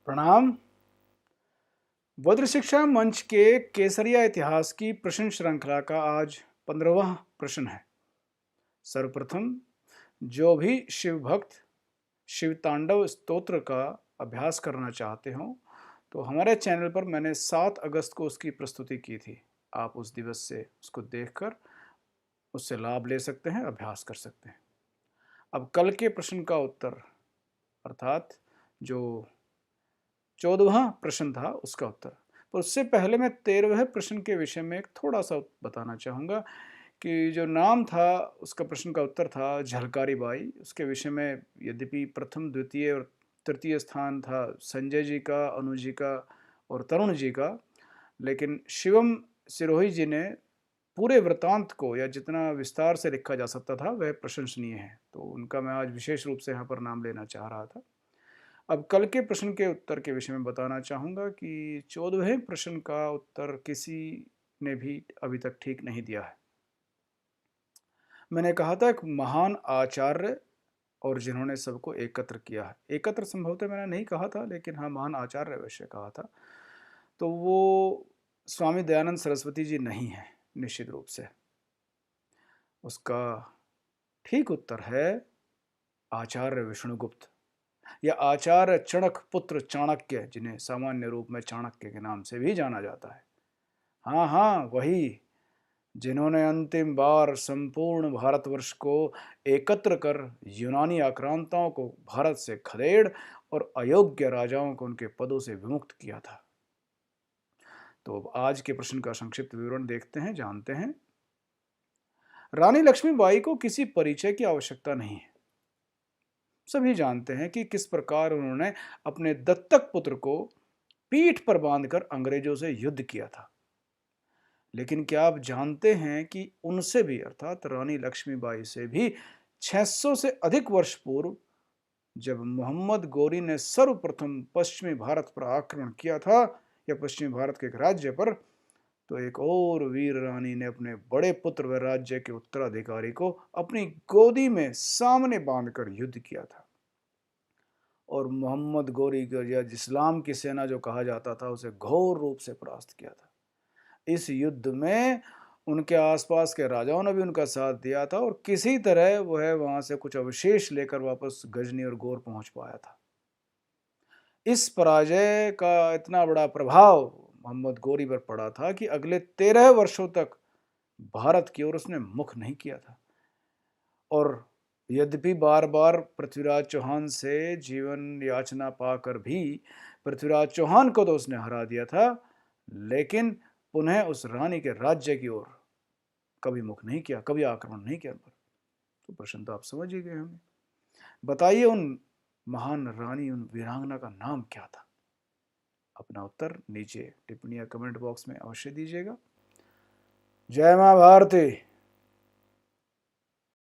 प्रणाम। वज्र शिक्षा मंच के केसरिया इतिहास की प्रश्न श्रृंखला का आज 15वां प्रश्न है। सर्वप्रथम जो भी शिव भक्त शिव तांडव स्तोत्र का अभ्यास करना चाहते हो तो हमारे चैनल पर मैंने 7 अगस्त को उसकी प्रस्तुति की थी। आप उस दिवस से उसको देखकर उससे लाभ ले सकते हैं, अभ्यास कर सकते हैं। अब कल के प्रश्न का उत्तर अर्थात जो 14वां प्रश्न था उसका उत्तर। पर उससे पहले मैं 13वें प्रश्न के विषय में एक थोड़ा सा बताना चाहूँगा कि जो नाम था उसका प्रश्न का उत्तर था झलकारी बाई। उसके विषय में यद्यपि प्रथम द्वितीय और तृतीय स्थान था संजय जी का, अनु जी का और तरुण जी का, लेकिन शिवम सिरोही जी ने पूरे वृत्तांत को या जितना विस्तार से लिखा जा सकता था वह प्रशंसनीय है, तो उनका मैं आज विशेष रूप से यहाँ पर नाम लेना चाह रहा था। अब कल के प्रश्न के उत्तर के विषय में बताना चाहूँगा कि 14वें प्रश्न का उत्तर किसी ने भी अभी तक ठीक नहीं दिया है। मैंने कहा था एक महान आचार्य और जिन्होंने सबको एकत्र किया है। एकत्र संभवतः मैंने नहीं कहा था, लेकिन हाँ महान आचार्य वैसे कहा था। तो वो स्वामी दयानंद सरस्वती जी नहीं है निश्चित रूप से। उसका ठीक उत्तर है आचार्य विष्णुगुप्त या आचार्य चणक पुत्र चाणक्य, जिन्हें सामान्य रूप में चाणक्य के नाम से भी जाना जाता है। हाँ हाँ, वही जिन्होंने अंतिम बार संपूर्ण भारतवर्ष को एकत्र कर यूनानी आक्रांताओं को भारत से खदेड़ और अयोग्य राजाओं को उनके पदों से विमुक्त किया था। तो अब आज के प्रश्न का संक्षिप्त विवरण देखते हैं, जानते हैं। रानी लक्ष्मीबाई को किसी परिचय की आवश्यकता नहीं है। सभी जानते हैं कि किस प्रकार उन्होंने अपने दत्तक पुत्र को पीठ पर बांधकर अंग्रेजों से युद्ध किया था। लेकिन क्या आप जानते हैं कि उनसे भी अर्थात रानी लक्ष्मीबाई से भी 600 से अधिक वर्ष पूर्व जब मोहम्मद गोरी ने सर्वप्रथम पश्चिमी भारत पर आक्रमण किया था या पश्चिमी भारत के एक राज्य पर, तो एक और वीर रानी ने अपने बड़े पुत्र व राज्य के उत्तराधिकारी को अपनी गोदी में सामने बांधकर युद्ध किया था और मोहम्मद गोरी को या इस्लाम की सेना जो कहा जाता था उसे घोर रूप से परास्त किया था। इस युद्ध में उनके आसपास के राजाओं ने भी उनका साथ दिया था और किसी तरह वह वहां से कुछ अवशेष लेकर वापस गजनी और गौर पहुंच पाया था। इस पराजय का इतना बड़ा प्रभाव मोहम्मद गोरी पर पड़ा था कि अगले 13 वर्षों तक भारत की ओर उसने मुख नहीं किया था। और यद्यपि बार बार पृथ्वीराज चौहान से जीवन याचना पाकर भी पृथ्वीराज चौहान को तो उसने हरा दिया था, लेकिन पुनः उस रानी के राज्य की ओर कभी मुख नहीं किया, कभी आक्रमण नहीं किया पर। तो प्रश्न तो आप समझ ही गए हमें। बताइए उन महान रानी, उन वीरांगना का नाम क्या था? अपना उत्तर नीचे टिप्पणी या कमेंट बॉक्स में अवश्य दीजिएगा। जय मां भारती।